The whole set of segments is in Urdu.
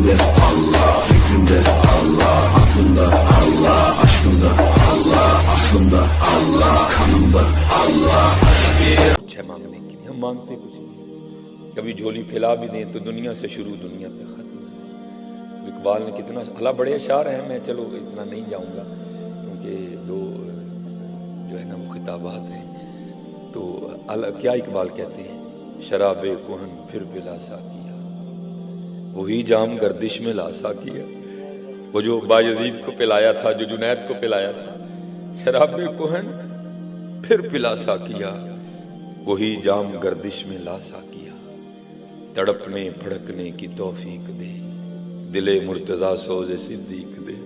Kalbimde Allah, fikrimde Allah, aklımda Allah, aşkımda Allah, aslımda Allah, kanımda Allah. اچھا مانگنے کے لیے ہم مانگتے کچھ نہیں. کبھی جھولی پھیلا بھی دیں تو دنیا سے شروع دنیا پہ ختم. اقبال نے کتنا اللہ بڑے اشعار ہیں، میں چلو اتنا نہیں جاؤں گا کیونکہ دو جو ہے نا وہ خطابات ہیں. تو کیا اقبال کہتے ہیں، شراب کہن پھر پلا سا کیا، وہی جام گردش میں لا سا کیا. وہ جو بایزید کو پلایا تھا، جو جنید کو پلایا تھا، شراب کہن پھر پلا سا کیا، وہی جام گردش میں لا سا کیا. تڑپنے پھڑکنے کی توفیق دے، دل مرتضیٰ سوز صدیق دے.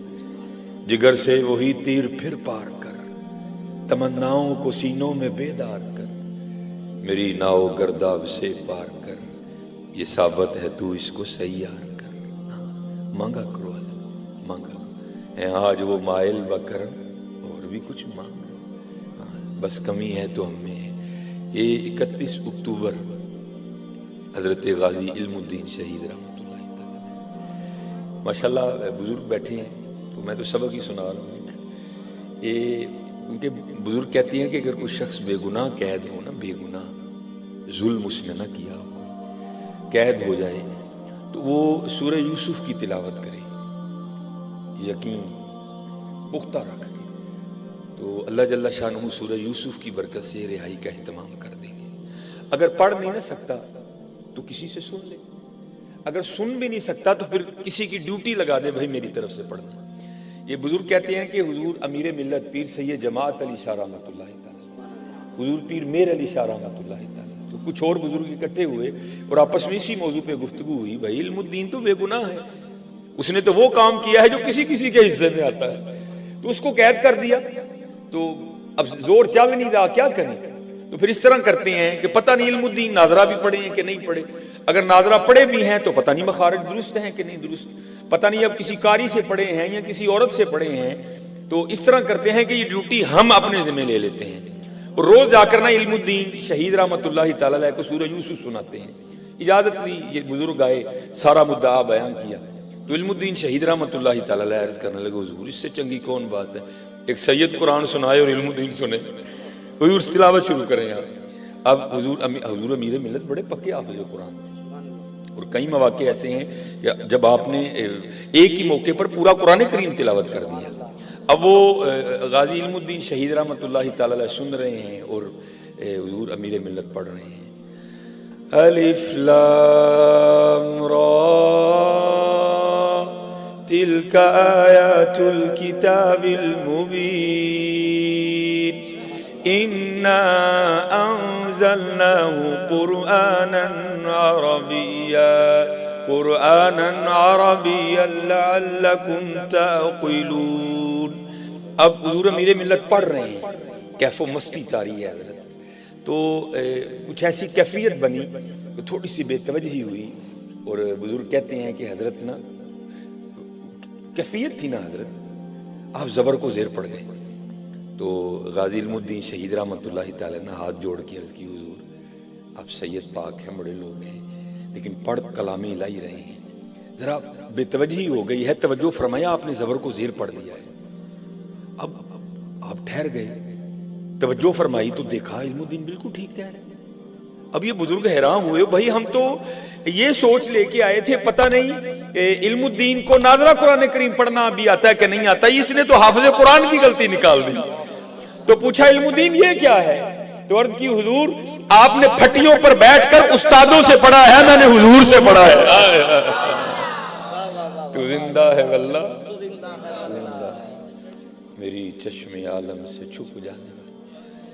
جگر سے وہی تیر پھر پار کر، تمناؤں کو سینوں میں بیدار کر. میری ناؤ گرداب سے پار کر، یہ ثابت ہے تو اس کو سیار کر. مانگا کرو مانگا ہے آج وہ مائل بکرم، اور بھی کچھ مانگا بس کمی ہے تو ہم میں ہے. یہ 31 اکتوبر حضرت غازی علم الدین شہید رحمۃ اللہ تعالی. ماشاءاللہ بزرگ بیٹھے ہیں تو میں تو سبق ہی سنا رہا ہوں. یہ ان کے بزرگ کہتی ہیں کہ اگر کوئی شخص بے گناہ قید ہو نا، بے گناہ ظلم اس نے نہ کیا ہو، قید ہو جائے تو وہ سورہ یوسف کی تلاوت کرے، یقین پختہ رکھ کے، تو اللہ جل شانہ سورہ یوسف کی برکت سے رہائی کا اہتمام کر دیں گے. اگر پڑھ نہیں نہ سکتا تو کسی سے سن لے، اگر سن بھی نہیں سکتا تو پھر کسی کی ڈیوٹی لگا دے، بھائی میری طرف سے پڑھنا. یہ بزرگ کہتے ہیں کہ حضور امیر ملت پیر سید جماعت علی شاہ رحمۃ اللہ تعالی، حضور پیر میر علی شاہ رحمۃ اللہ تعالی، تو کچھ اور بزرگ اکٹھے ہوئے اور آپس میں اسی موضوع پہ گفتگو ہوئی. بھائی علم الدین تو بے گناہ ہے، اس نے تو وہ کام کیا ہے جو کسی کسی کے حصے میں آتا ہے، تو اس کو قید کر دیا. تو اب زور چل نہیں رہا، کیا کریں؟ تو پھر اس طرح کرتے ہیں کہ پتہ نہیں علم الدین ناظرہ بھی پڑھے ہیں کہ نہیں پڑھے. اگر ناظرہ پڑھے بھی ہیں تو پتہ نہیں مخارج درست ہیں کہ نہیں درست، پتہ نہیں اب کسی قاری سے پڑھے ہیں یا کسی عورت سے پڑھے ہیں. تو اس طرح کرتے ہیں کہ یہ ڈیوٹی ہم اپنے ذمہ لے لیتے ہیں، اور روز جا کر نا علم الدین شہید رحمۃ اللہ تعالی علیہ کو سورہ یوسف سناتے ہیں. اجازت لی، یہ بزرگ آئے، سارا مدعا بیان کیا. تو علم الدین شہید رحمۃ اللہ تعالی علیہ عرض کرنے لگے حضور اس سے چنگی کون بات ہے، ایک سید قرآن سنائے اور علم الدین سنے. حضور تلاوت شروع کریں یار. اب حضور امیر ملت بڑے پکے حافظ قرآن تھے، اور کئی مواقع ایسے ہیں کہ جب آپ نے ایک ہی موقع پر پورا قرآن کریم تلاوت کر دیا. اب وہ غازی علم الدین شہید رحمۃ اللہ تعالی علیہ سن رہے ہیں اور حضور امیر ملت پڑھ رہے ہیں. الف لام را تلک آیات الکتاب المبین انا انزلناه قرآنا عربیا لعلکم تعقلون. اب حضور امیر ملت پڑھ رہے ہیں، کیف و مستی طاری ہے حضرت. تو کچھ ایسی کیفیت بنی کہ تھوڑی سی بے توجہی ہوئی، اور بزرگ کہتے ہیں کہ حضرت نا کیفیت تھی نا حضرت، آپ زبر کو زیر پڑ گئے. تو غازی علم الدین شہید رحمۃ اللہ تعالی نے ہاتھ جوڑ کے عرض کی حضور آپ سید پاک ہیں، بڑے لوگ ہیں، لیکن پڑھ کلام الہی رہے ہیں، ذرا بے توجہی ہو گئی ہے، توجہ فرمایا، آپ نے زبر کو زیر پڑھ دیا ہے. اب آپ ٹھہر گئے، توجہ فرمائی تو دیکھا علم الدین بالکل ٹھیک کہہ رہے ہیں. اب یہ بزرگ حیران ہوئے، بھائی ہم تو یہ سوچ لے کے آئے تھے پتہ نہیں علم الدین کو ناظرہ قرآن کریم پڑھنا بھی آتا ہے کہ نہیں آتا، اس نے تو حافظ قرآن کی غلطی نکال دی. تو پوچھا علم الدین یہ کیا ہے؟ تو عرض کی حضور آپ نے پھٹیوں پر بیٹھ کر استادوں سے پڑھا ہے، میں نے حضور سے پڑھا ہے. تو زندہ ہے واللہ میری چشم عالم سے چھپ جانے والا.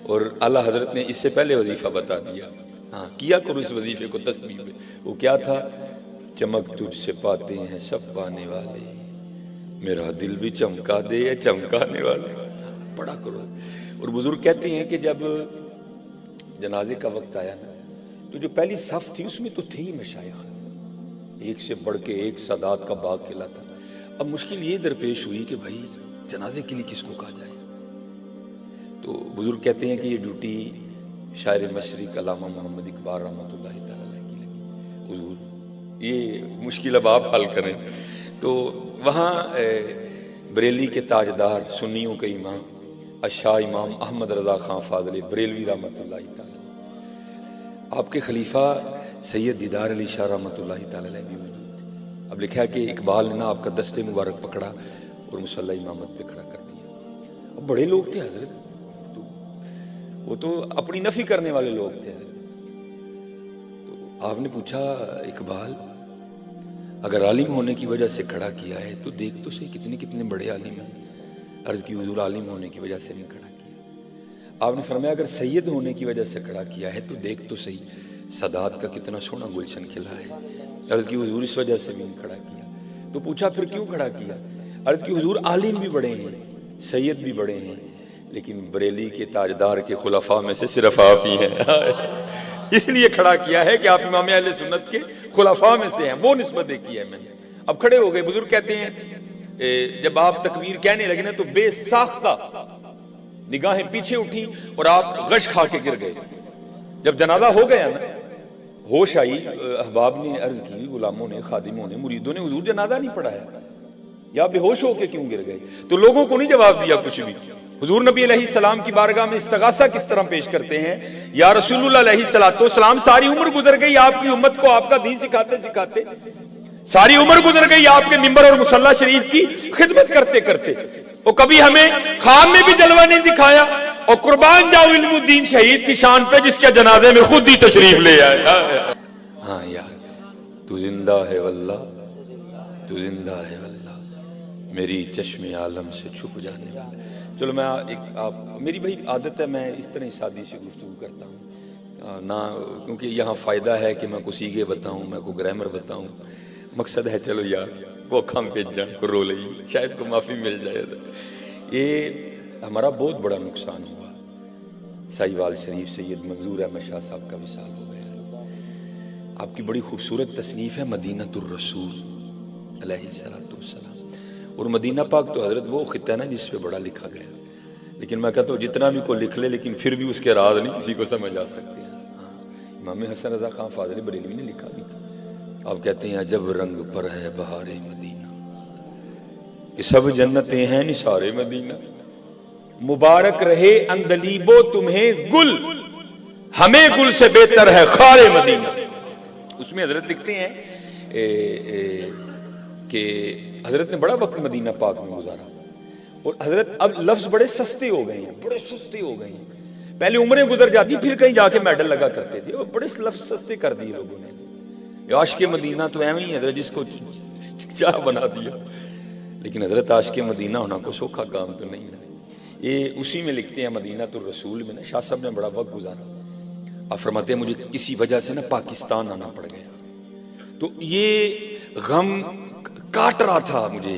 اور اعلیٰ حضرت نے اس سے پہلے وظیفہ بتا دیا، ہاں کیا کرو اس وظیفے کو تسبیح میں. وہ کیا تھا؟ چمک تجھ سے پاتے ہیں سب پانے والے، میرا دل بھی چمکا دے چمکانے والے. پڑھا کرو. اور بزرگ کہتے ہیں کہ جب جنازے کا وقت آیا نا تو جو پہلی صف تھی اس میں تو تھے ہی مشائخ، ایک سے بڑھ کے ایک سادات کا باغ کھلا تھا. اب مشکل یہ درپیش ہوئی کہ بھائی جنازے کے لیے کس کو کہا جائے. تو بزرگ کہتے ہیں کہ یہ ڈیوٹی شاعر مشرق علامہ محمد اقبال رحمۃ اللہ تعالی کی لگی. حضور یہ مشکل اب آپ حل کریں. تو وہاں بریلی کے تاجدار سنیوں کے امام الشاہ امام احمد رضا خان فاضلی بریلوی رحمۃ اللہ تعالی، آپ کے خلیفہ سید دیدار علی شاہ رحمۃ اللہ تعالی علیہ بھی موجود تھے. اب لکھا کہ اقبال نے نا آپ کا دستے مبارک پکڑا اور مصلی امامت پہ کھڑا کر دیا. اب بڑے لوگ تھے حضرت، تو وہ تو اپنی نفی کرنے والے لوگ تھے حضرت. تو آپ نے پوچھا اقبال اگر عالم ہونے کی وجہ سے کھڑا کیا ہے تو دیکھ تو صحیح کتنے کتنے بڑے عالم ہیں. عرض کی حضور عالم ہونے کی وجہ سے نہیں کھڑا کیا. آپ نے فرمایا اگر سید ہونے کی وجہ سے کھڑا کیا ہے تو دیکھ تو صحیح سادات کا کتنا سونا گلشن کھلا ہے. عرض کی حضور اس وجہ سے بھی نہیں کھڑا کیا. تو پوچھا پھر کیوں کھڑا کیا؟ عرض کی حضور عالم بھی بڑے ہیں، سید بھی بڑے ہیں، لیکن بریلی کے تاجدار کے خلفاء میں سے صرف آپ ہی ہیں. اس لیے کھڑا کیا ہے کہ آپ امام اہل سنت کے خلفاء میں سے ہیں، وہ نسبت کی ہے میں نے. اب کھڑے ہو گئے. بزرگ کہتے ہیں جب آپ تکبیر کہنے لگے نا تو بے ساختہ نگاہیں پیچھے اٹھی اور آپ غش کھا کے گر گئے. جب جنازہ ہو گیا نا ہوش آئی، احباب نے عرض کی، غلاموں نے، خادموں نے، مریدوں نے، حضور جنازہ نہیں پڑھایا یا بے ہوش ہو کے کیوں گر گئے؟ تو لوگوں کو نہیں جواب دیا کچھ بھی. حضور نبی علیہ السلام کی بارگاہ میں استغاثہ کس طرح پیش کرتے ہیں، یا رسول اللہ علیہ السلام ساری عمر گزر گئی آپ کی امت کو آپ کا دین سکھاتے سکھاتے، ساری عمر گزر گئی آپ کے منبر اور مصلی شریف کی خدمت کرتے کرتے، اور کبھی ہمیں خواب میں بھی جلوہ نہیں دکھایا. اور قربان جاؤ علم الدین شہید کی شان پہ جس کے جنازے میں خود ہی تشریف لے آئے. ہاں یار تو زندہ ہے واللہ، تو زندہ ہے واللہ، میری چشم عالم سے چھپ جانے والا. چلو میں میری بھائی عادت ہے میں اس طرح شادی سے گفتگو کرتا ہوں نہ، کیونکہ یہاں فائدہ ہے کہ میں کو سیگے بتاؤں، میں کو گرامر بتاؤں. مقصد ہے چلو یار وہ کھم پہ جان کو رو لئی، شاید کو معافی مل جائے. یہ ہمارا بہت بڑا نقصان ہوا. سائیوال شریف سید منظور احمد شاہ صاحب کا وصال ہو گیا. آپ کی بڑی خوبصورت تصنیف ہے مدینۃ الرسول علیہ السلام. اور مدینہ پاک تو حضرت وہ خطہ ہے نا جس پہ بڑا لکھا گیا، لیکن میں کہتا ہوں جتنا بھی کوئی لکھ لے لیکن پھر بھی اس کے راز نہیں کسی کو سمجھ آ سکتے ہیں. امام حسن رضا خان فاضلی بریلوی نے لکھا بھی تھا. آپ کہتے ہیں عجب رنگ پر ہے بہار مدینہ، کہ سب جنتیں ہیں نثار مدینہ، مبارک رہے اندلیبو تمہیں گل، ہمیں گل سے بہتر ہے خار مدینہ. اس میں حضرت لکھتے ہیں کہ حضرت نے بڑا وقت مدینہ پاک میں گزارا، اور حضرت اب لفظ بڑے سستے ہو گئے ہیں، بڑے سستے ہو گئے ہیں. پہلے عمریں گزر جاتی پھر کہیں جا کے میڈل لگا کرتے تھے، اور بڑے لفظ سستے کر دیے لوگوں نے. عاشق مدینہ تو ایویں ہی حضرت جس کو چاہ بنا دیا، لیکن حضرت عاشق مدینہ ہونا کو سوکھا کام تو نہیں ہے. یہ اسی میں لکھتے ہیں مدینۃ الرسول میں نا شاہ صاحب نے بڑا وقت گزارا. آپ فرماتے ہیں مجھے کسی وجہ سے نا پاکستان آنا پڑ گیا، تو یہ غم کاٹ رہا تھا مجھے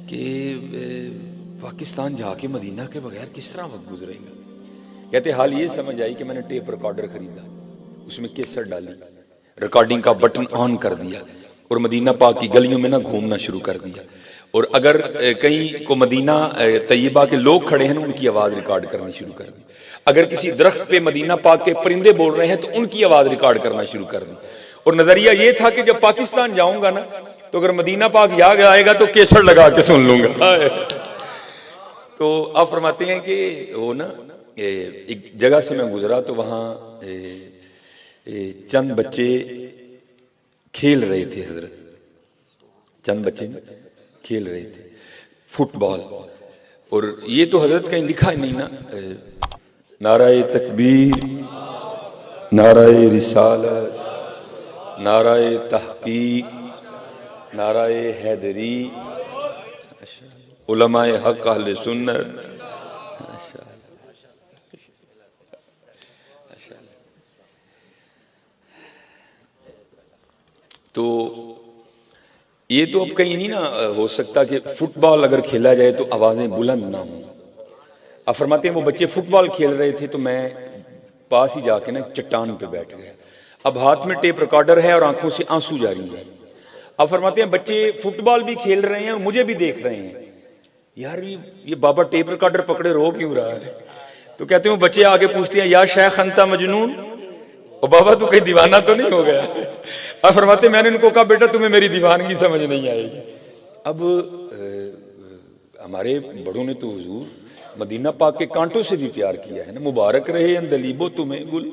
کہ پاکستان جا کے مدینہ کے بغیر کس طرح وقت گزرے گا. کہتے حال یہ سمجھ آئی کہ میں نے ٹیپ ریکارڈر خریدا، اس میں کیسٹ ڈالی، ریکارڈنگ کا بٹن آن کر دیا اور مدینہ پاک کی گلیوں میں نہ گھومنا شروع کر دیا. اور اگر کہیں کو مدینہ طیبہ کے لوگ کھڑے ہیں نا ان کی آواز ریکارڈ کرنی شروع کر دی. اگر کسی درخت پہ مدینہ پاک کے پرندے بول رہے ہیں تو ان کی آواز ریکارڈ کرنا شروع کر دی. اور نظریہ یہ تھا کہ جب پاکستان جاؤں گا نا تو اگر مدینہ پاک یاد آئے گا تو کیسٹ لگا کے سن لوں گا. تو آپ فرماتے ہیں کہ وہ نا ایک جگہ سے میں گزرا تو وہاں چند بچے کھیل رہے تھے حضرت، چند بچے کھیل رہے تھے فٹ بال. اور یہ تو حضرت کہیں لکھا ہی نہیں نا، نعرہ تکبیر، نعرہ رسالت، نعرہ تحقیق، نعرہ حیدری، علماء حق اہل سنت. تو یہ تو اب کہیں نہیں نا ہو سکتا کہ فٹ بال اگر کھیلا جائے تو آوازیں بلند نہ ہوں. آپ فرماتے ہیں وہ بچے فٹ بال کھیل رہے تھے تو میں پاس ہی جا کے نا چٹان پہ بیٹھ گیا. اب ہاتھ میں ٹیپ ریکارڈر ہے اور آنکھوں سے آنسو جاری ہے. آپ فرماتے ہیں بچے فٹ بال بھی کھیل رہے ہیں اور مجھے بھی دیکھ رہے ہیں. یار یہ بابا ٹیپ ریکارڈر پکڑے رو کیوں رہا ہے؟ تو کہتے ہیں وہ بچے آگے پوچھتے ہیں یا شیخ انتا مجنون، اور بابا تو کہیں دیوانہ تو نہیں ہو گیا؟ اب فرماتے میں نے ان کو کہا بیٹا تمہیں میری دیوانگی سمجھ نہیں آئے گی. اب ہمارے بڑوں نے تو حضور مدینہ پاک کے کانٹوں سے بھی پیار کیا ہے نا. مبارک رہے اندلیبو تمہیں گل،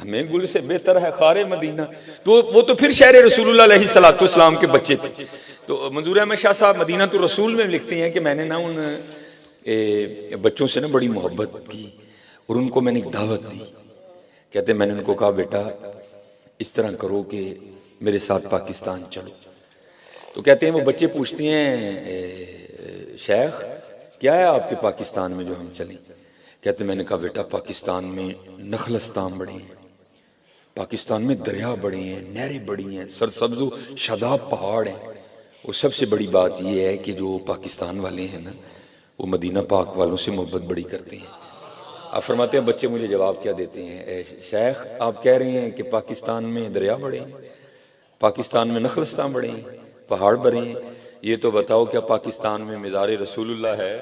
ہمیں گل سے بہتر ہے خار مدینہ. تو وہ تو پھر شہر رسول اللہ علیہ الصلوۃ والسلام کے بچے تھے. تو منظور احمد شاہ صاحب مدینہ تو رسول میں لکھتے ہیں کہ میں نے نا ان بچوں سے نا بڑی محبت کی اور ان کو میں نے ایک دعوت دی. کہتے میں نے ان کو کہا بیٹا اس طرح کرو کہ میرے ساتھ پاکستان چلو. تو کہتے ہیں وہ بچے پوچھتے ہیں شیخ کیا ہے آپ کے پاکستان میں جو ہم چلیں؟ کہتے میں نے کہا بیٹا پاکستان میں نخلستان بڑے ہیں، پاکستان میں دریا بڑے ہیں، نہریں بڑی ہیں، سرسبز و شاداب پہاڑ ہیں. اور سب سے بڑی بات یہ ہے کہ جو پاکستان والے ہیں نا وہ مدینہ پاک والوں سے محبت بڑی کرتے ہیں. آپ فرماتے ہیں بچے مجھے جواب کیا دیتے ہیں، اے شیخ آپ کہہ رہے ہیں کہ پاکستان میں دریا بڑے ہیں، پاکستان میں نخلستان بڑے ہیں، پہاڑ بڑے ہیں، یہ تو بتاؤ کیا پاکستان میں مزار رسول اللہ ہے؟